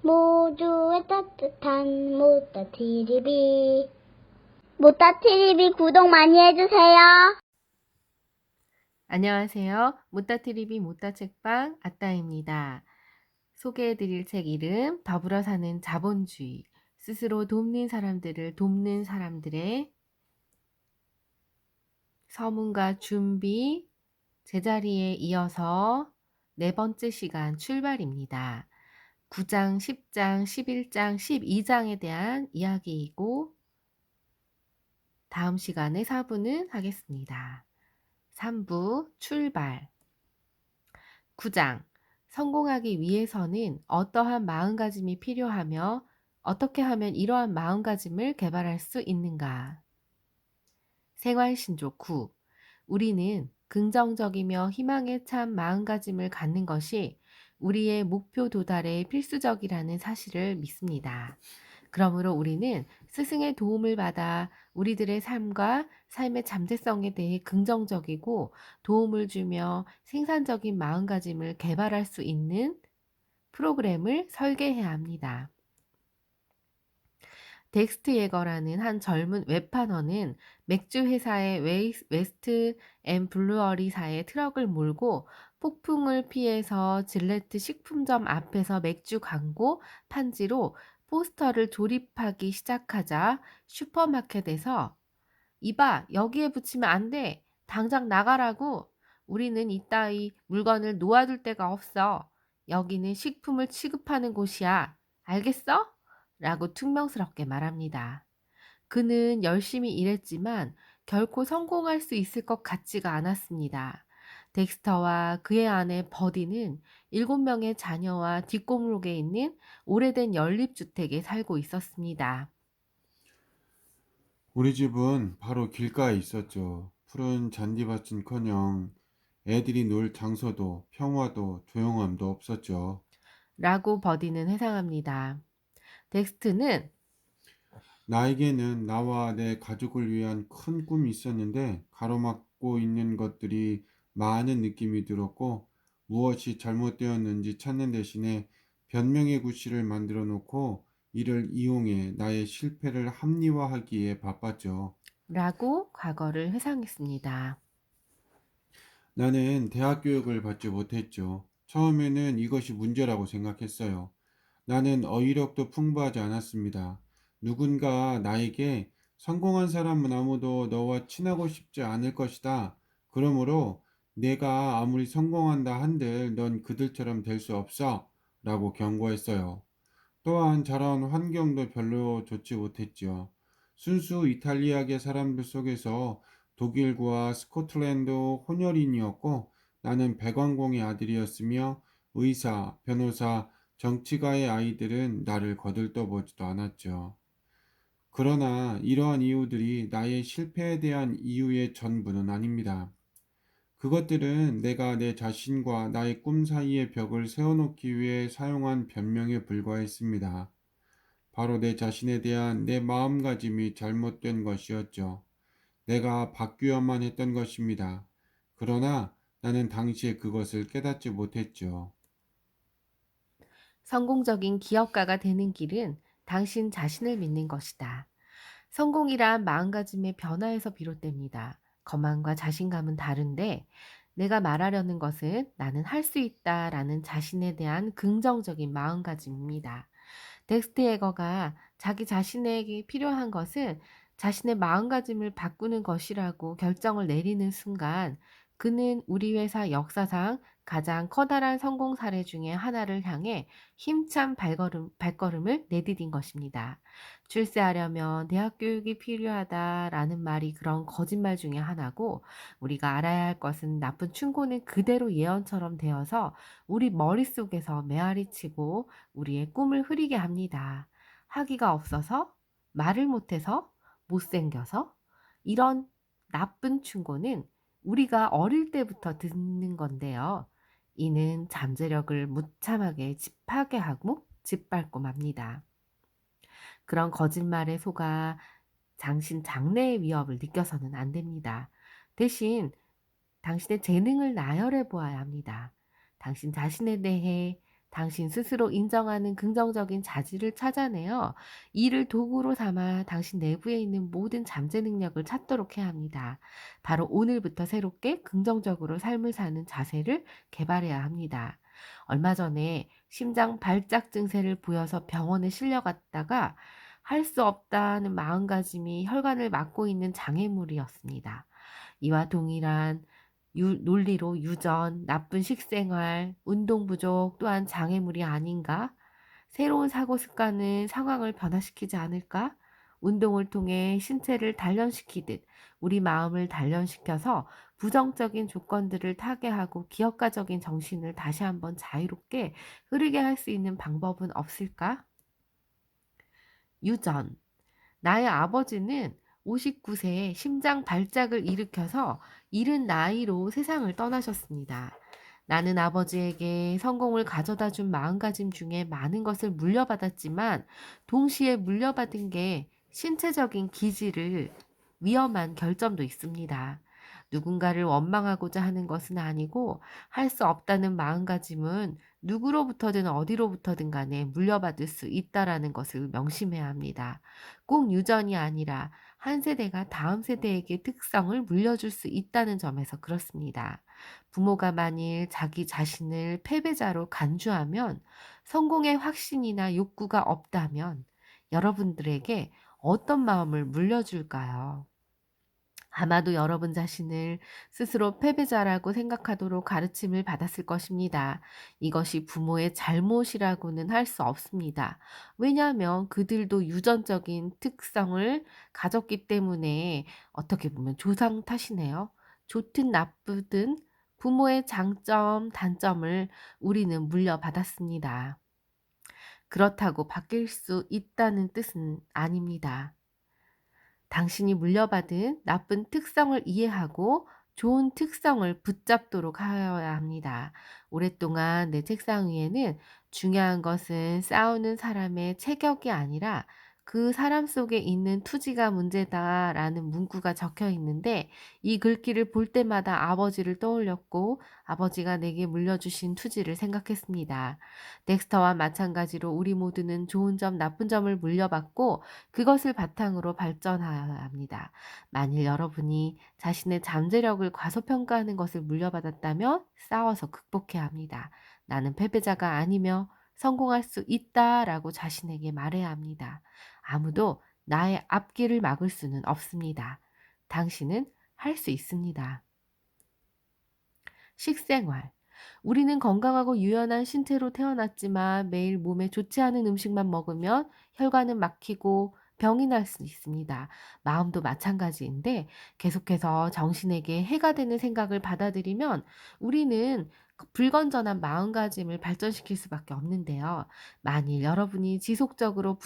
모두의 따뜻한 모따TV. 모따TV 구독 많이 해주세요. 안녕하세요. 모따TV 모따책방 아따입니다. 소개해드릴 책 이름 더불어 사는 자본주의. 스스로 돕는 사람들을 돕는 사람들의 서문과 준비, 제자리에 이어서 네 번째 시간 출발입니다. 9장, 10장, 11장, 12장에 대한 이야기이고 다음 시간에 4부는 하겠습니다. 3부 출발. 9장. 성공하기 위해서는 어떠한 마음가짐이 필요하며 어떻게 하면 이러한 마음가짐을 개발할 수 있는가? 생활신조 9. 우리는 긍정적이며 희망에 찬 마음가짐을 갖는 것이 우리의 목표 도달에 필수적이라는 사실을 믿습니다. 그러므로 우리는 스승의 도움을 받아 우리들의 삶과 삶의 잠재성에 대해 긍정적이고 도움을 주며 생산적인 마음가짐을 개발할 수 있는 프로그램을 설계해야 합니다. 덱스트 예거라는 한 젊은 웹하너는 맥주 회사의 웨스트 앤 블루어리사의 트럭을 몰고 폭풍을 피해서 질레트 식품점 앞에서 맥주 광고 판지로 포스터를 조립하기 시작하자 슈퍼마켓에서 이봐, 여기에 붙이면 안 돼. 당장 나가라고. 우리는 이따위 물건을 놓아둘 데가 없어. 여기는 식품을 취급하는 곳이야. 알겠어? 라고 퉁명스럽게 말합니다. 그는 열심히 일했지만 결코 성공할 수 있을 것 같지가 않았습니다. 덱스터와 그의 아내 버디는 7명의 자녀와 뒷골목에 있는 오래된 연립주택에 살고 있었습니다. 우리 집은 바로 길가에 있었죠. 푸른 잔디밭은커녕 애들이 놀 장소도 평화도 조용함도 없었죠. 라고 버디는 회상합니다. 덱스트는 나에게는 나와 내 가족을 위한 큰 꿈이 있었는데 가로막고 있는 것들이 많은 느낌이 들었고 무엇이 잘못되었는지 찾는 대신에 변명의 구실을 만들어 놓고 이를 이용해 나의 실패를 합리화하기에 바빴죠. 라고 과거를 회상했습니다. 나는 대학 교육을 받지 못했죠. 처음에는 이것이 문제라고 생각했어요. 나는 어휘력도 풍부하지 않았습니다. 누군가 나에게 성공한 사람은 아무도 너와 친하고 싶지 않을 것이다. 그러므로 내가 아무리 성공한다 한들 넌 그들처럼 될 수 없어. 라고 경고했어요. 또한 자라온 환경도 별로 좋지 못했죠. 순수 이탈리아계 사람들 속에서 독일과 스코틀랜드 혼혈인이었고 나는 백왕공의 아들이었으며 의사, 변호사, 정치가의 아이들은 나를 거들떠보지도 않았죠. 그러나 이러한 이유들이 나의 실패에 대한 이유의 전부는 아닙니다. 그것들은 내가 내 자신과 나의 꿈 사이의 벽을 세워놓기 위해 사용한 변명에 불과했습니다. 바로 내 자신에 대한 내 마음가짐이 잘못된 것이었죠. 내가 바뀌어야만 했던 것입니다. 그러나 나는 당시에 그것을 깨닫지 못했죠. 성공적인 기업가가 되는 길은 당신 자신을 믿는 것이다. 성공이란 마음가짐의 변화에서 비롯됩니다. 거만과 자신감은 다른데 내가 말하려는 것은 나는 할 수 있다라는 자신에 대한 긍정적인 마음가짐입니다. 덱스트 예거가 자기 자신에게 필요한 것은 자신의 마음가짐을 바꾸는 것이라고 결정을 내리는 순간 그는 우리 회사 역사상 가장 커다란 성공 사례 중에 하나를 향해 힘찬 발걸음을 내디딘 것입니다. 출세하려면 대학 교육이 필요하다라는 말이 그런 거짓말 중에 하나고 우리가 알아야 할 것은 나쁜 충고는 그대로 예언처럼 되어서 우리 머릿속에서 메아리치고 우리의 꿈을 흐리게 합니다. 학위가 없어서, 말을 못해서, 못생겨서 이런 나쁜 충고는 우리가 어릴 때부터 듣는 건데요. 이는 잠재력을 무참하게 짚하게 하고 짓밟고 맙니다. 그런 거짓말에 속아 당신 장래의 위협을 느껴서는 안 됩니다. 대신 당신의 재능을 나열해 보아야 합니다. 당신 자신에 대해 당신 스스로 인정하는 긍정적인 자질을 찾아내어 이를 도구로 삼아 당신 내부에 있는 모든 잠재 능력을 찾도록 해야 합니다. 바로 오늘부터 새롭게 긍정적으로 삶을 사는 자세를 개발해야 합니다. 얼마 전에 심장 발작 증세를 보여서 병원에 실려갔다가 할 수 없다는 마음가짐이 혈관을 막고 있는 장애물이었습니다. 이와 동일한 논리로 유전, 나쁜 식생활, 운동 부족 또한 장애물이 아닌가? 새로운 사고 습관은 상황을 변화시키지 않을까? 운동을 통해 신체를 단련시키듯 우리 마음을 단련시켜서 부정적인 조건들을 타개하고 기업가적인 정신을 다시 한번 자유롭게 흐르게 할 수 있는 방법은 없을까? 유전. 나의 아버지는 59세에 심장 발작을 일으켜서 이른 나이로 세상을 떠나셨습니다. 나는 아버지에게 성공을 가져다 준 마음가짐 중에 많은 것을 물려받았지만 동시에 물려받은 게 신체적인 기질을 위험한 결점도 있습니다. 누군가를 원망하고자 하는 것은 아니고 할 수 없다는 마음가짐은 누구로부터든 어디로부터든 간에 물려받을 수 있다라는 것을 명심해야 합니다. 꼭 유전이 아니라 한 세대가 다음 세대에게 특성을 물려줄 수 있다는 점에서 그렇습니다. 부모가 만일 자기 자신을 패배자로 간주하면 성공의 확신이나 욕구가 없다면 여러분들에게 어떤 마음을 물려줄까요? 아마도 여러분 자신을 스스로 패배자라고 생각하도록 가르침을 받았을 것입니다. 이것이 부모의 잘못이라고는 할 수 없습니다. 왜냐하면 그들도 유전적인 특성을 가졌기 때문에 어떻게 보면 조상 탓이네요. 좋든 나쁘든 부모의 장점, 단점을 우리는 물려받았습니다. 그렇다고 바뀔 수 있다는 뜻은 아닙니다. 당신이 물려받은 나쁜 특성을 이해하고 좋은 특성을 붙잡도록 하여야 합니다. 오랫동안 내 책상 위에는 중요한 것은 싸우는 사람의 체격이 아니라 그 사람 속에 있는 투지가 문제다라는 문구가 적혀 있는데 이 글귀를 볼 때마다 아버지를 떠올렸고 아버지가 내게 물려주신 투지를 생각했습니다. 덱스터와 마찬가지로 우리 모두는 좋은 점, 나쁜 점을 물려받고 그것을 바탕으로 발전하여야 합니다. 만일 여러분이 자신의 잠재력을 과소평가하는 것을 물려받았다면 싸워서 극복해야 합니다. 나는 패배자가 아니며 성공할 수 있다라고 자신에게 말해야 합니다. 아무도 나의 앞길을 막을 수는 없습니다. 당신은 할 수 있습니다. 식생활. 우리는 건강하고 유연한 신체로 태어났지만 매일 몸에 좋지 않은 음식만 먹으면 혈관은 막히고 병이 날 수 있습니다. 마음도 마찬가지인데 계속해서 정신에게 해가 되는 생각을 받아들이면 우리는 그 불건전한 마음가짐을 발전시킬 수밖에 없는데요. 만일 여러분이 지속적으로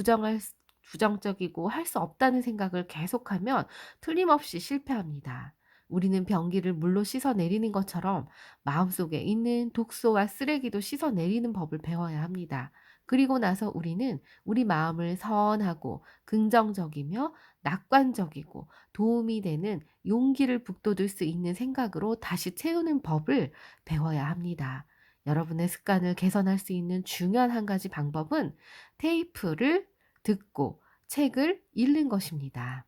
부정적이고 할 수 없다는 생각을 계속하면 틀림없이 실패합니다. 우리는 변기를 물로 씻어내리는 것처럼 마음속에 있는 독소와 쓰레기도 씻어내리는 법을 배워야 합니다. 그리고 나서 우리는 우리 마음을 선하고 긍정적이며 낙관적이고 도움이 되는 용기를 북돋을 수 있는 생각으로 다시 채우는 법을 배워야 합니다. 여러분의 습관을 개선할 수 있는 중요한 한 가지 방법은 테이프를 듣고 책을 읽는 것입니다.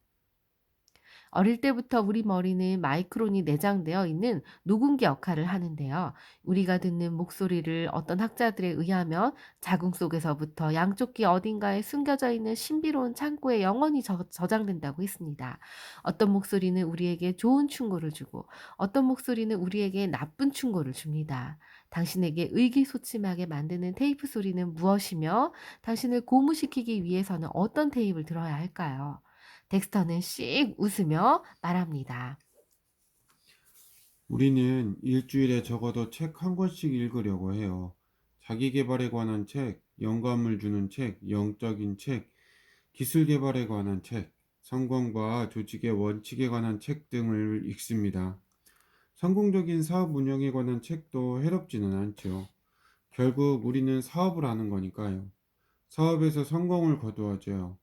어릴 때부터 우리 머리는 마이크론이 내장되어 있는 녹음기 역할을 하는데요. 우리가 듣는 목소리를 어떤 학자들에 의하면 자궁 속에서부터 양쪽 귀 어딘가에 숨겨져 있는 신비로운 창고에 영원히 저장된다고 했습니다. 어떤 목소리는 우리에게 좋은 충고를 주고 어떤 목소리는 우리에게 나쁜 충고를 줍니다. 당신에게 의기소침하게 만드는 테이프 소리는 무엇이며 당신을 고무시키기 위해서는 어떤 테이프를 들어야 할까요? 덱스터는 씩 웃으며 말합니다. 우리는 일주일에 적어도 책 한 권씩 읽으려고 해요. 자기 개발에 관한 책, 영감을 주는 책, 영적인 책, 기술 개발에 관한 책, 성공과 조직의 원칙에 관한 책 등을 읽습니다. 성공적인 사업 운영에 관한 책도 해롭지는 않죠. 결국 우리는 사업을 하는 거니까요. 사업에서 성공을 거두어줘요.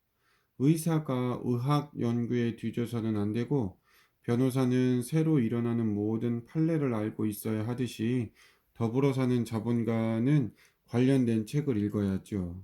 의사가 의학 연구에 뒤져서는 안 되고 변호사는 새로 일어나는 모든 판례를 알고 있어야 하듯이 더불어 사는 자본가는 관련된 책을 읽어야죠.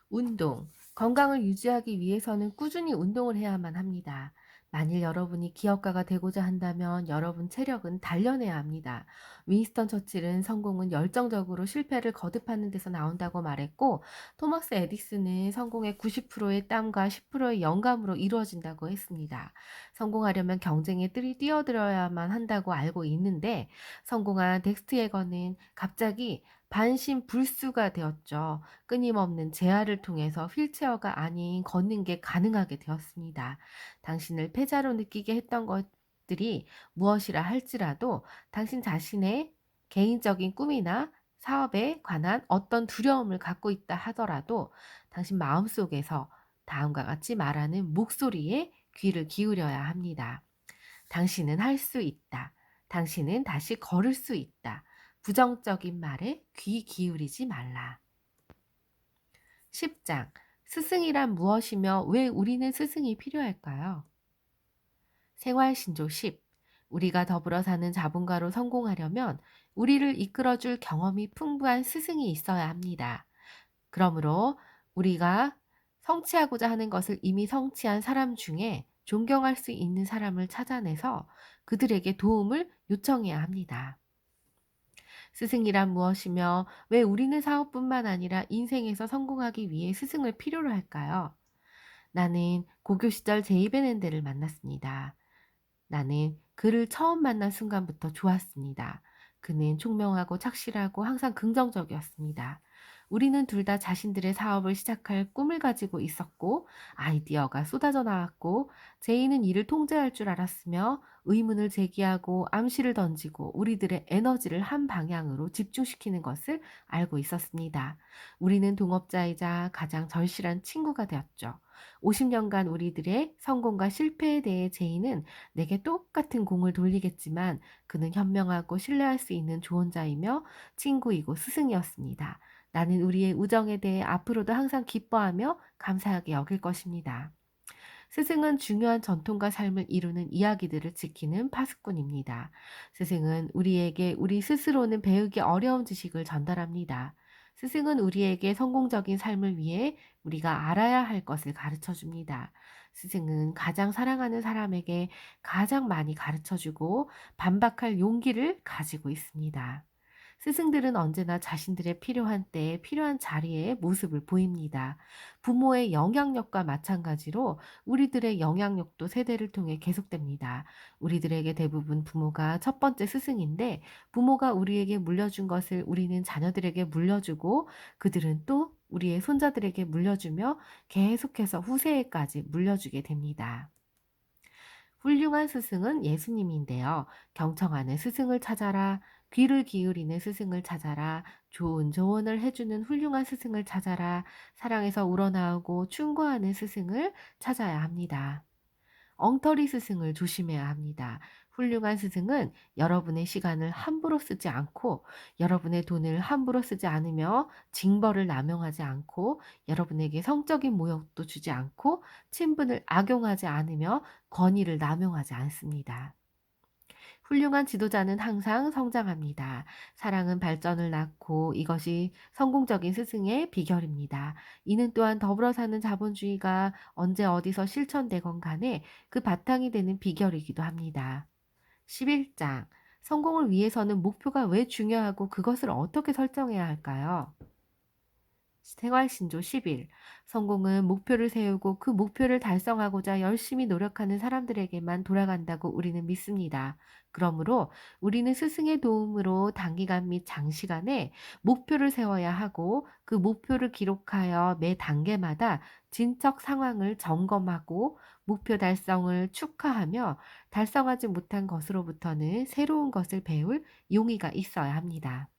운동. 건강을 유지하기 위해서는 꾸준히 운동을 해야만 합니다. 만일 여러분이 기업가가 되고자 한다면 여러분 체력은 단련해야 합니다. 윈스턴 처칠은 성공은 열정적으로 실패를 거듭하는 데서 나온다고 말했고, 토머스 에디슨은 성공의 90%의 땀과 10%의 영감으로 이루어진다고 했습니다. 성공하려면 경쟁에 뛰어들어야만 한다고 알고 있는데, 성공한 덱스트 예거는 갑자기 반신불수가 되었죠. 끊임없는 재활을 통해서 휠체어가 아닌 걷는 게 가능하게 되었습니다. 당신을 패자로 느끼게 했던 것들이 무엇이라 할지라도 당신 자신의 개인적인 꿈이나 사업에 관한 어떤 두려움을 갖고 있다 하더라도 당신 마음속에서 다음과 같이 말하는 목소리에 귀를 기울여야 합니다. 당신은 할 수 있다. 당신은 다시 걸을 수 있다. 부정적인 말에 귀 기울이지 말라. 10장. 스승이란 무엇이며 왜 우리는 스승이 필요할까요? 생활신조 10. 우리가 더불어 사는 자본가로 성공하려면 우리를 이끌어줄 경험이 풍부한 스승이 있어야 합니다. 그러므로 우리가 성취하고자 하는 것을 이미 성취한 사람 중에 존경할 수 있는 사람을 찾아내서 그들에게 도움을 요청해야 합니다. 스승이란 무엇이며 왜 우리는 사업뿐만 아니라 인생에서 성공하기 위해 스승을 필요로 할까요? 나는 고교 시절 제이벤앤델을 만났습니다. 나는 그를 처음 만난 순간부터 좋았습니다. 그는 총명하고 착실하고 항상 긍정적이었습니다. 우리는 둘 다 자신들의 사업을 시작할 꿈을 가지고 있었고 아이디어가 쏟아져 나왔고 제이는 이를 통제할 줄 알았으며 의문을 제기하고 암시를 던지고 우리들의 에너지를 한 방향으로 집중시키는 것을 알고 있었습니다. 우리는 동업자이자 가장 절실한 친구가 되었죠. 50년간 우리들의 성공과 실패에 대해 제이는 내게 똑같은 공을 돌리겠지만 그는 현명하고 신뢰할 수 있는 조언자이며 친구이고 스승이었습니다. 나는 우리의 우정에 대해 앞으로도 항상 기뻐하며 감사하게 여길 것입니다. 스승은 중요한 전통과 삶을 이루는 이야기들을 지키는 파수꾼입니다. 스승은 우리에게 우리 스스로는 배우기 어려운 지식을 전달합니다. 스승은 우리에게 성공적인 삶을 위해 우리가 알아야 할 것을 가르쳐 줍니다. 스승은 가장 사랑하는 사람에게 가장 많이 가르쳐 주고 반박할 용기를 가지고 있습니다. 스승들은 언제나 자신들의 필요한 때에 필요한 자리에 모습을 보입니다. 부모의 영향력과 마찬가지로 우리들의 영향력도 세대를 통해 계속됩니다. 우리들에게 대부분 부모가 첫 번째 스승인데 부모가 우리에게 물려준 것을 우리는 자녀들에게 물려주고 그들은 또 우리의 손자들에게 물려주며 계속해서 후세에까지 물려주게 됩니다. 훌륭한 스승은 예수님인데요. 경청하는 스승을 찾아라. 귀를 기울이는 스승을 찾아라. 좋은 조언을 해주는 훌륭한 스승을 찾아라. 사랑에서 우러나오고 충고하는 스승을 찾아야 합니다. 엉터리 스승을 조심해야 합니다. 훌륭한 스승은 여러분의 시간을 함부로 쓰지 않고 여러분의 돈을 함부로 쓰지 않으며 징벌을 남용하지 않고 여러분에게 성적인 모욕도 주지 않고 친분을 악용하지 않으며 권위를 남용하지 않습니다. 훌륭한 지도자는 항상 성장합니다. 사랑은 발전을 낳고 이것이 성공적인 스승의 비결입니다. 이는 또한 더불어 사는 자본주의가 언제 어디서 실천되건 간에 그 바탕이 되는 비결이기도 합니다. 11장. 성공을 위해서는 목표가 왜 중요하고 그것을 어떻게 설정해야 할까요? 생활신조 11. 성공은 목표를 세우고 그 목표를 달성하고자 열심히 노력하는 사람들에게만 돌아간다고 우리는 믿습니다. 그러므로 우리는 스승의 도움으로 단기간 및 장시간에 목표를 세워야 하고 그 목표를 기록하여 매 단계마다 진척 상황을 점검하고 목표 달성을 축하하며 달성하지 못한 것으로부터는 새로운 것을 배울 용의가 있어야 합니다.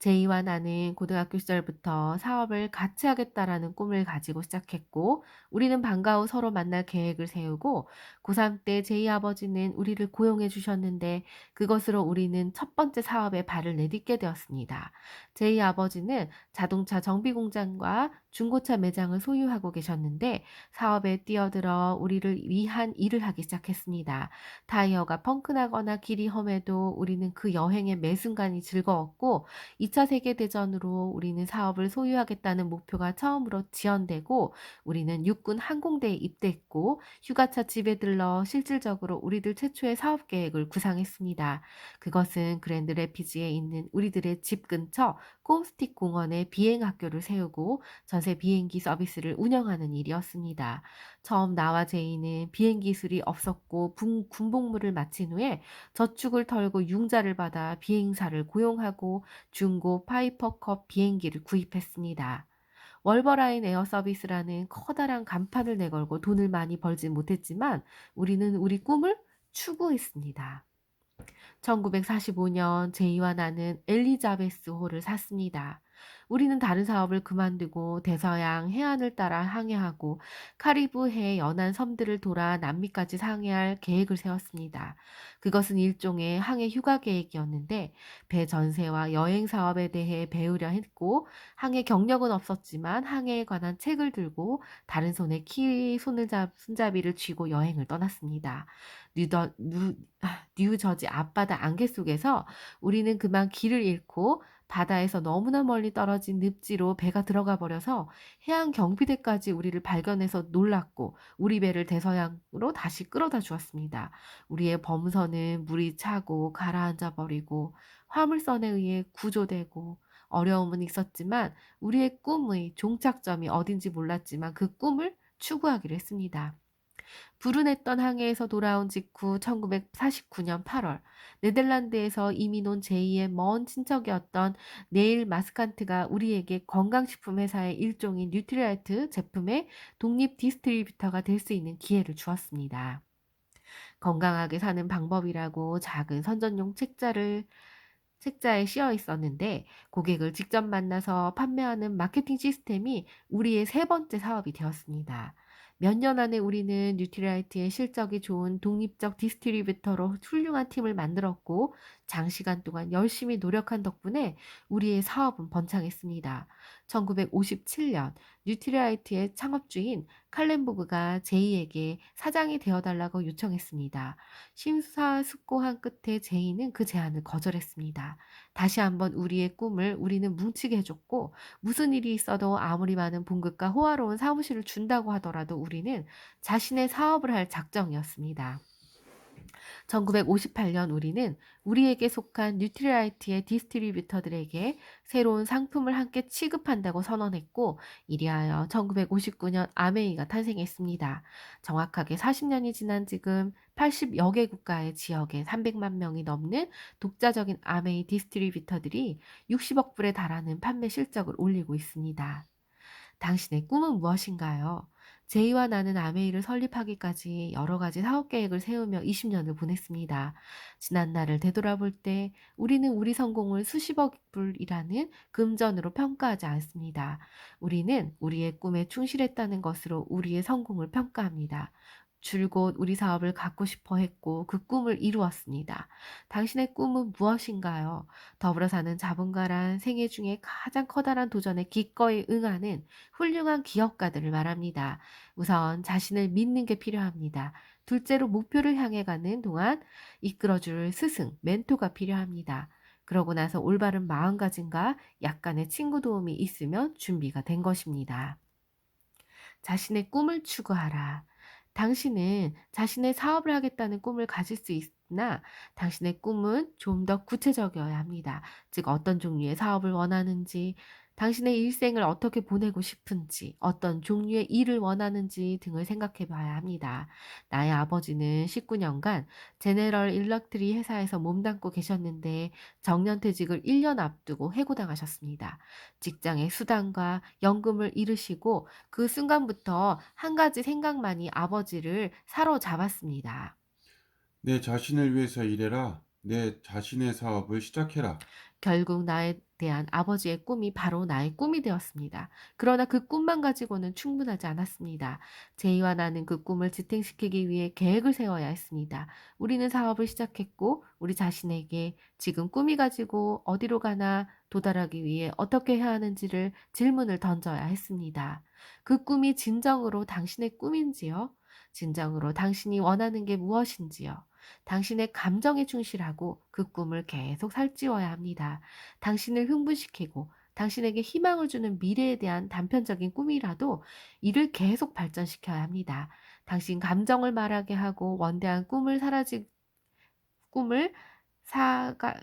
제이와 나는 고등학교 시절부터 사업을 같이 하겠다라는 꿈을 가지고 시작했고 우리는 방과 후 서로 만날 계획을 세우고 고3 때 제이 아버지는 우리를 고용해 주셨는데 그것으로 우리는 첫 번째 사업에 발을 내딛게 되었습니다. 제이 아버지는 자동차 정비 공장과 중고차 매장을 소유하고 계셨는데 사업에 뛰어들어 우리를 위한 일을 하기 시작했습니다. 타이어가 펑크나거나 길이 험해도 우리는 그 여행의 매 순간이 즐거웠고 2차 세계대전으로 우리는 사업을 소유하겠다는 목표가 처음으로 지연되고 우리는 육군 항공대에 입대했고 휴가차 집에 들러 실질적으로 우리들 최초의 사업 계획을 구상했습니다. 그것은 그랜드 레피지에 있는 우리들의 집 근처 꼼스틱 공원에 비행 학교를 세우고 전세 비행기 서비스를 운영하는 일이었습니다. 처음 나와 제이는 비행 기술이 없었고 군복무를 마친 후에 저축을 털고 융자를 받아 비행사를 고용하고 중고 파이퍼컵 비행기를 구입했습니다. 월버라인 에어 서비스라는 커다란 간판을 내걸고 돈을 많이 벌진 못했지만 우리는 우리 꿈을 추구했습니다. 1945년 제이와 나는 엘리자베스호를 샀습니다. 우리는 다른 사업을 그만두고 대서양 해안을 따라 항해하고 카리브해 연안 섬들을 돌아 남미까지 항해할 계획을 세웠습니다. 그것은 일종의 항해 휴가 계획이었는데 배 전세와 여행 사업에 대해 배우려 했고 항해 경력은 없었지만 항해에 관한 책을 들고 다른 손에 손잡이를 쥐고 여행을 떠났습니다. 뉴더, 뉴, 뉴저지 앞바다 안개 속에서 우리는 그만 길을 잃고 바다에서 너무나 멀리 떨어진 늪지로 배가 들어가 버려서 해안 경비대까지 우리를 발견해서 놀랐고 우리 배를 대서양으로 다시 끌어다 주었습니다. 우리의 범선은 물이 차고 가라앉아 버리고 화물선에 의해 구조되고 어려움은 있었지만 우리의 꿈의 종착점이 어딘지 몰랐지만 그 꿈을 추구하기로 했습니다. 불운했던 항해에서 돌아온 직후 1949년 8월 네덜란드에서 이민 온 제2의 먼 친척이었던 네일 마스칸트가 우리에게 건강식품 회사의 일종인 뉴트리라이트 제품의 독립 디스트리뷰터가 될 수 있는 기회를 주었습니다. 건강하게 사는 방법이라고 작은 선전용 책자에 씌어 있었는데 고객을 직접 만나서 판매하는 마케팅 시스템이 우리의 세 번째 사업이 되었습니다. 몇 년 안에 우리는 뉴트리라이트의 실적이 좋은 독립적 디스트리뷰터로 훌륭한 팀을 만들었고 장시간 동안 열심히 노력한 덕분에 우리의 사업은 번창했습니다. 1957년 뉴트리라이트의 창업주인 칼렌보그가 제이에게 사장이 되어달라고 요청했습니다. 심사숙고한 끝에 제이는 그 제안을 거절했습니다. 다시 한번 우리의 꿈을 우리는 뭉치게 해줬고 무슨 일이 있어도 아무리 많은 봉급과 호화로운 사무실을 준다고 하더라도 우리는 자신의 사업을 할 작정이었습니다. 1958년 우리는 우리에게 속한 뉴트리라이트의 디스트리뷰터들에게 새로운 상품을 함께 취급한다고 선언했고 이리하여 1959년 아메이가 탄생했습니다. 정확하게 40년이 지난 지금 80여 개 국가의 지역에 300만 명이 넘는 독자적인 아메이 디스트리뷰터들이 60억 불에 달하는 판매 실적을 올리고 있습니다. 당신의 꿈은 무엇인가요? 제이와 나는 아메이를 설립하기까지 여러 가지 사업 계획을 세우며 20년을 보냈습니다. 지난 날을 되돌아볼 때 우리는 우리 성공을 수십억 불이라는 금전으로 평가하지 않습니다. 우리는 우리의 꿈에 충실했다는 것으로 우리의 성공을 평가합니다. 줄곧 우리 사업을 갖고 싶어 했고 그 꿈을 이루었습니다. 당신의 꿈은 무엇인가요? 더불어 사는 자본가란 생애 중에 가장 커다란 도전에 기꺼이 응하는 훌륭한 기업가들을 말합니다. 우선 자신을 믿는 게 필요합니다. 둘째로 목표를 향해 가는 동안 이끌어줄 스승, 멘토가 필요합니다. 그러고 나서 올바른 마음가짐과 약간의 친구 도움이 있으면 준비가 된 것입니다. 자신의 꿈을 추구하라. 당신은 자신의 사업을 하겠다는 꿈을 가질 수 있으나 당신의 꿈은 좀 더 구체적이어야 합니다. 즉 어떤 종류의 사업을 원하는지, 당신의 일생을 어떻게 보내고 싶은지, 어떤 종류의 일을 원하는지 등을 생각해 봐야 합니다. 나의 아버지는 19년간 제네럴 일렉트릭 회사에서 몸담고 계셨는데 정년퇴직을 1년 앞두고 해고당하셨습니다. 직장의 수당과 연금을 잃으시고 그 순간부터 한 가지 생각만이 아버지를 사로잡았습니다. 내 자신을 위해서 일해라. 내 자신의 사업을 시작해라. 결국 나에 대한 아버지의 꿈이 바로 나의 꿈이 되었습니다. 그러나 그 꿈만 가지고는 충분하지 않았습니다. 제이와 나는 그 꿈을 지탱시키기 위해 계획을 세워야 했습니다. 우리는 사업을 시작했고 우리 자신에게 지금 꿈이 가지고 어디로 가나 도달하기 위해 어떻게 해야 하는지를 질문을 던져야 했습니다. 그 꿈이 진정으로 당신의 꿈인지요? 진정으로 당신이 원하는 게 무엇인지요? 당신의 감정에 충실하고 그 꿈을 계속 살찌워야 합니다. 당신을 흥분시키고 당신에게 희망을 주는 미래에 대한 단편적인 꿈이라도 이를 계속 발전시켜야 합니다. 당신 감정을 말하게 하고 원대한 꿈을 사가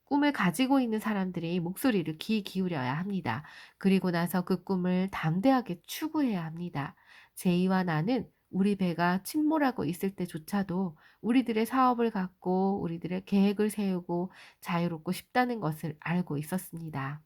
꿈을 가지고 있는 사람들이 목소리를 귀 기울여야 합니다. 그리고 나서 그 꿈을 담대하게 추구해야 합니다. 제이와 나는 우리 배가 침몰하고 있을 때조차도 우리들의 사업을 갖고 우리들의 계획을 세우고 자유롭고 싶다는 것을 알고 있었습니다.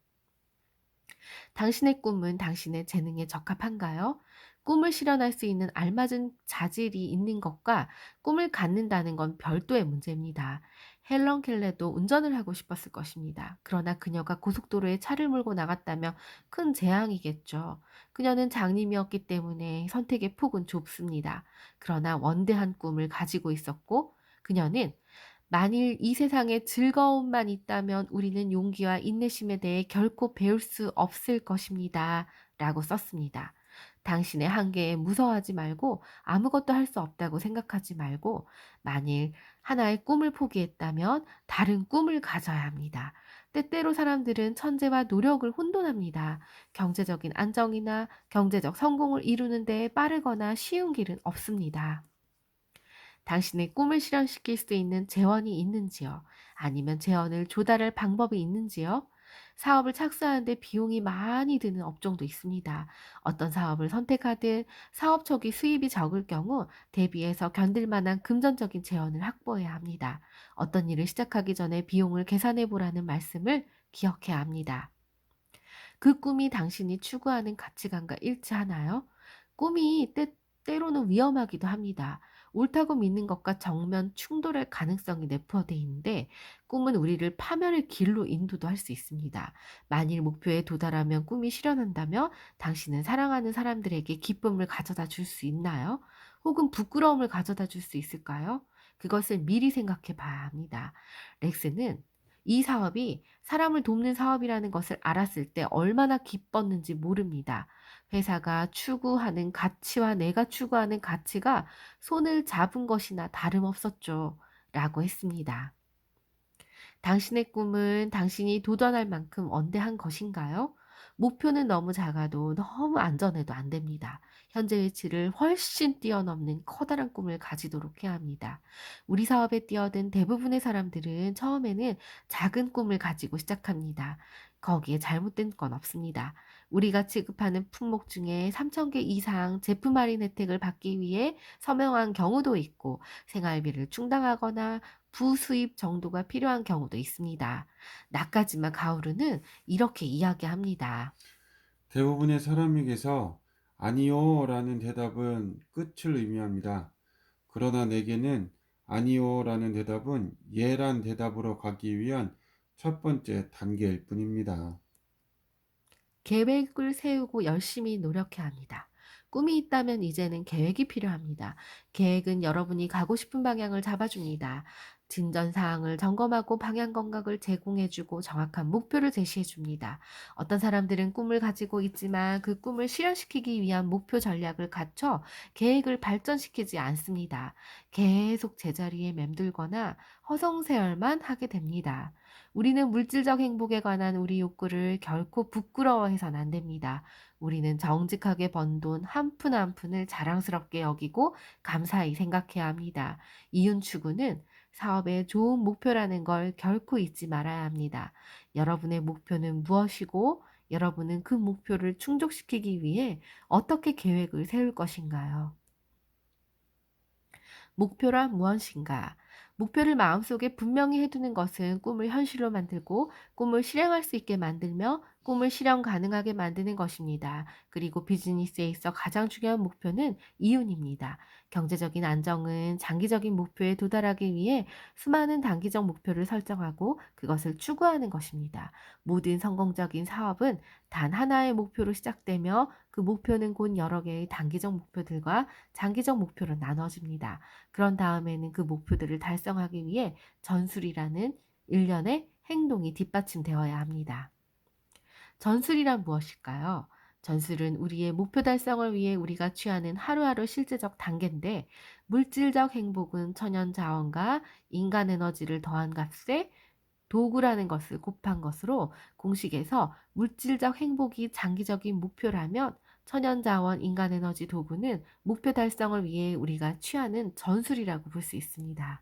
당신의 꿈은 당신의 재능에 적합한가요? 꿈을 실현할 수 있는 알맞은 자질이 있는 것과 꿈을 갖는다는 건 별도의 문제입니다. 헬런 켈레도 운전을 하고 싶었을 것입니다. 그러나 그녀가 고속도로에 차를 몰고 나갔다면 큰 재앙이겠죠. 그녀는 장님이었기 때문에 선택의 폭은 좁습니다. 그러나 원대한 꿈을 가지고 있었고 그녀는 만일 이 세상에 즐거움만 있다면 우리는 용기와 인내심에 대해 결코 배울 수 없을 것입니다. 라고 썼습니다. 당신의 한계에 무서워하지 말고 아무것도 할 수 없다고 생각하지 말고 만일 하나의 꿈을 포기했다면 다른 꿈을 가져야 합니다. 때때로 사람들은 천재와 노력을 혼돈합니다. 경제적인 안정이나 경제적 성공을 이루는 데 빠르거나 쉬운 길은 없습니다. 당신의 꿈을 실현시킬 수 있는 재원이 있는지요? 아니면 재원을 조달할 방법이 있는지요? 사업을 착수하는 데 비용이 많이 드는 업종도 있습니다. 어떤 사업을 선택하든 사업 초기 수입이 적을 경우 대비해서 견딜 만한 금전적인 재원을 확보해야 합니다. 어떤 일을 시작하기 전에 비용을 계산해 보라는 말씀을 기억해야 합니다. 그 꿈이 당신이 추구하는 가치관과 일치하나요? 꿈이 때로는 위험하기도 합니다. 옳다고 믿는 것과 정면 충돌할 가능성이 내포되어 있는데 꿈은 우리를 파멸의 길로 인도도 할 수 있습니다. 만일 목표에 도달하면 꿈이 실현한다면 당신은 사랑하는 사람들에게 기쁨을 가져다 줄 수 있나요? 혹은 부끄러움을 가져다 줄 수 있을까요? 그것을 미리 생각해 봐야 합니다. 렉스는 이 사업이 사람을 돕는 사업이라는 것을 알았을 때 얼마나 기뻤는지 모릅니다. 회사가 추구하는 가치와 내가 추구하는 가치가 손을 잡은 것이나 다름없었죠. 라고 했습니다. 당신의 꿈은 당신이 도전할 만큼 원대한 것인가요? 목표는 너무 작아도 너무 안전해도 안 됩니다. 현재 위치를 훨씬 뛰어넘는 커다란 꿈을 가지도록 해야 합니다. 우리 사업에 뛰어든 대부분의 사람들은 처음에는 작은 꿈을 가지고 시작합니다. 거기에 잘못된 건 없습니다. 우리가 지급하는 품목 중에 3,000개 이상 제품 할인 혜택을 받기 위해 서명한 경우도 있고 생활비를 충당하거나 부수입 정도가 필요한 경우도 있습니다. 나카지마 가오루는 이렇게 이야기합니다. 대부분의 사람에게서 아니요 라는 대답은 끝을 의미합니다. 그러나 내게는 아니요 라는 대답은 예란 대답으로 가기 위한 첫 번째 단계일 뿐입니다. 계획을 세우고 열심히 노력해야 합니다. 꿈이 있다면 이제는 계획이 필요합니다. 계획은 여러분이 가고 싶은 방향을 잡아줍니다. 진전 사항을 점검하고 방향 감각을 제공해주고 정확한 목표를 제시해줍니다. 어떤 사람들은 꿈을 가지고 있지만 그 꿈을 실현시키기 위한 목표 전략을 갖춰 계획을 발전시키지 않습니다. 계속 제자리에 맴돌거나 허송세월만 하게 됩니다. 우리는 물질적 행복에 관한 우리 욕구를 결코 부끄러워해서는 안 됩니다. 우리는 정직하게 번 돈 한 푼 한 푼을 자랑스럽게 여기고 감사히 생각해야 합니다. 이윤 추구는 사업의 좋은 목표라는 걸 결코 잊지 말아야 합니다. 여러분의 목표는 무엇이고 여러분은 그 목표를 충족시키기 위해 어떻게 계획을 세울 것인가요? 목표란 무엇인가? 목표를 마음속에 분명히 해두는 것은 꿈을 현실로 만들고 꿈을 실행할 수 있게 만들며 꿈을 실현 가능하게 만드는 것입니다. 그리고 비즈니스에 있어 가장 중요한 목표는 이윤입니다. 경제적인 안정은 장기적인 목표에 도달하기 위해 수많은 단기적 목표를 설정하고 그것을 추구하는 것입니다. 모든 성공적인 사업은 단 하나의 목표로 시작되며 그 목표는 곧 여러 개의 단기적 목표들과 장기적 목표로 나눠집니다. 그런 다음에는 그 목표들을 달성하기 위해 전술이라는 일련의 행동이 뒷받침되어야 합니다. 전술이란 무엇일까요? 전술은 우리의 목표 달성을 위해 우리가 취하는 하루하루 실제적 단계인데, 물질적 행복은 천연 자원과 인간 에너지를 더한 값에 도구라는 것을 곱한 것으로, 공식에서 물질적 행복이 장기적인 목표라면 천연 자원, 인간 에너지 도구는 목표 달성을 위해 우리가 취하는 전술이라고 볼 수 있습니다.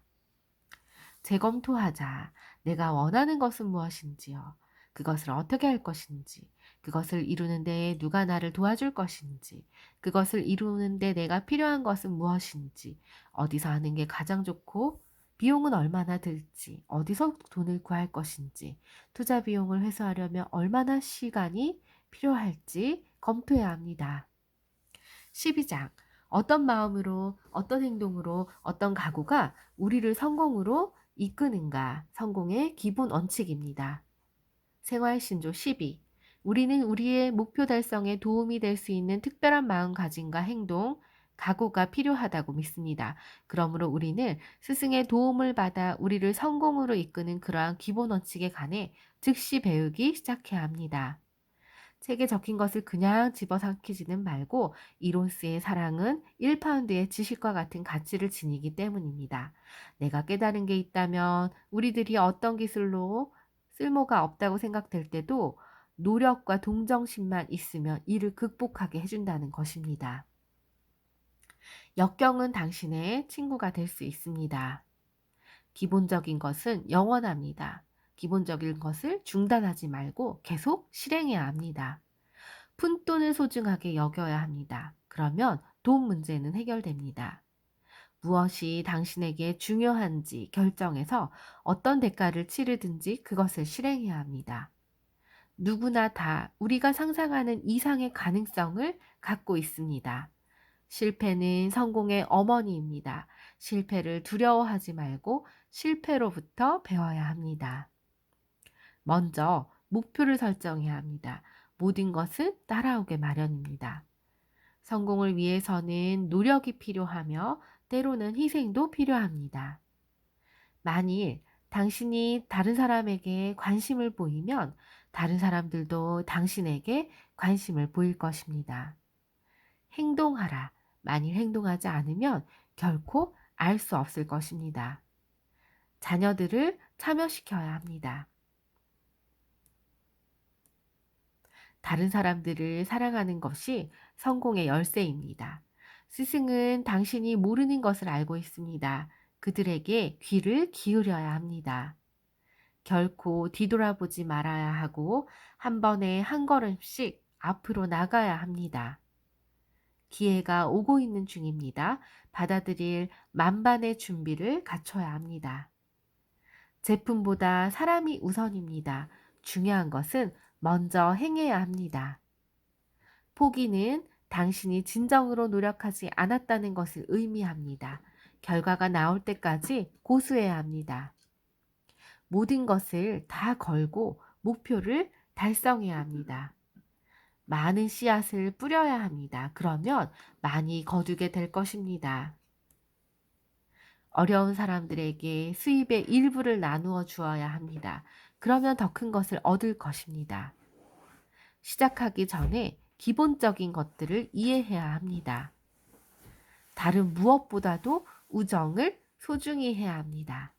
재검토하자. 내가 원하는 것은 무엇인지요? 그것을 어떻게 할 것인지, 그것을 이루는 데 누가 나를 도와줄 것인지, 그것을 이루는 데 내가 필요한 것은 무엇인지, 어디서 하는 게 가장 좋고, 비용은 얼마나 들지, 어디서 돈을 구할 것인지, 투자 비용을 회수하려면 얼마나 시간이 필요할지 검토해야 합니다. 12장. 어떤 마음으로, 어떤 행동으로, 어떤 각오가 우리를 성공으로 이끄는가. 성공의 기본 원칙입니다. 생활신조 12. 우리는 우리의 목표 달성에 도움이 될 수 있는 특별한 마음가짐과 행동, 각오가 필요하다고 믿습니다. 그러므로 우리는 스승의 도움을 받아 우리를 성공으로 이끄는 그러한 기본 원칙에 관해 즉시 배우기 시작해야 합니다. 책에 적힌 것을 그냥 집어삼키지는 말고, 이론스의 사랑은 1파운드의 지식과 같은 가치를 지니기 때문입니다. 내가 깨달은 게 있다면 우리들이 어떤 기술로 쓸모가 없다고 생각될 때도 노력과 동정심만 있으면 이를 극복하게 해준다는 것입니다. 역경은 당신의 친구가 될 수 있습니다. 기본적인 것은 영원합니다. 기본적인 것을 중단하지 말고 계속 실행해야 합니다. 푼돈을 소중하게 여겨야 합니다. 그러면 돈 문제는 해결됩니다. 무엇이 당신에게 중요한지 결정해서 어떤 대가를 치르든지 그것을 실행해야 합니다. 누구나 다 우리가 상상하는 이상의 가능성을 갖고 있습니다. 실패는 성공의 어머니입니다. 실패를 두려워하지 말고 실패로부터 배워야 합니다. 먼저 목표를 설정해야 합니다. 모든 것은 따라오게 마련입니다. 성공을 위해서는 노력이 필요하며 때로는 희생도 필요합니다. 만일 당신이 다른 사람에게 관심을 보이면 다른 사람들도 당신에게 관심을 보일 것입니다. 행동하라. 만일 행동하지 않으면 결코 알 수 없을 것입니다. 자녀들을 참여시켜야 합니다. 다른 사람들을 사랑하는 것이 성공의 열쇠입니다. 스승은 당신이 모르는 것을 알고 있습니다. 그들에게 귀를 기울여야 합니다. 결코 뒤돌아보지 말아야 하고 한 번에 한 걸음씩 앞으로 나가야 합니다. 기회가 오고 있는 중입니다. 받아들일 만반의 준비를 갖춰야 합니다. 제품보다 사람이 우선입니다. 중요한 것은 먼저 행해야 합니다. 포기는 당신이 진정으로 노력하지 않았다는 것을 의미합니다. 결과가 나올 때까지 고수해야 합니다. 모든 것을 다 걸고 목표를 달성해야 합니다. 많은 씨앗을 뿌려야 합니다. 그러면 많이 거두게 될 것입니다. 어려운 사람들에게 수입의 일부를 나누어 주어야 합니다. 그러면 더 큰 것을 얻을 것입니다. 시작하기 전에 기본적인 것들을 이해해야 합니다. 다른 무엇보다도 우정을 소중히 해야 합니다.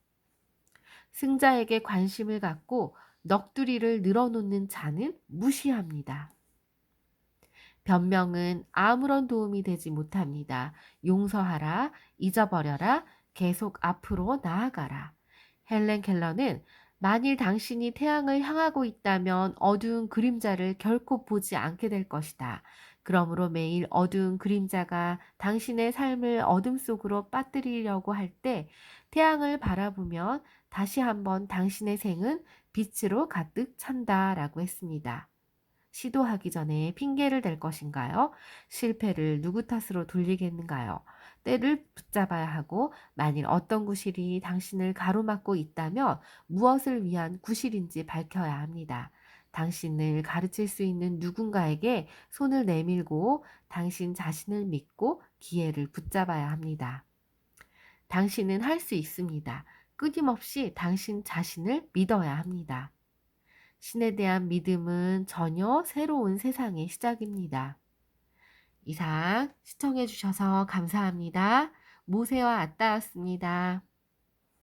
승자에게 관심을 갖고 넋두리를 늘어놓는 자는 무시합니다. 변명은 아무런 도움이 되지 못합니다. 용서하라, 잊어버려라, 계속 앞으로 나아가라. 헬렌 켈러는 만일 당신이 태양을 향하고 있다면 어두운 그림자를 결코 보지 않게 될 것이다. 그러므로 매일 어두운 그림자가 당신의 삶을 어둠 속으로 빠뜨리려고 할 때 태양을 바라보면 다시 한번 당신의 생은 빛으로 가득 찬다라고 했습니다. 시도하기 전에 핑계를 댈 것인가요? 실패를 누구 탓으로 돌리겠는가요? 때를 붙잡아야 하고, 만일 어떤 구실이 당신을 가로막고 있다면 무엇을 위한 구실인지 밝혀야 합니다. 당신을 가르칠 수 있는 누군가에게 손을 내밀고 당신 자신을 믿고 기회를 붙잡아야 합니다. 당신은 할 수 있습니다. 끊임없이 당신 자신을 믿어야 합니다. 신에 대한 믿음은 전혀 새로운 세상의 시작입니다. 이상 시청해 주셔서 감사합니다. 모세와 아따였습니다.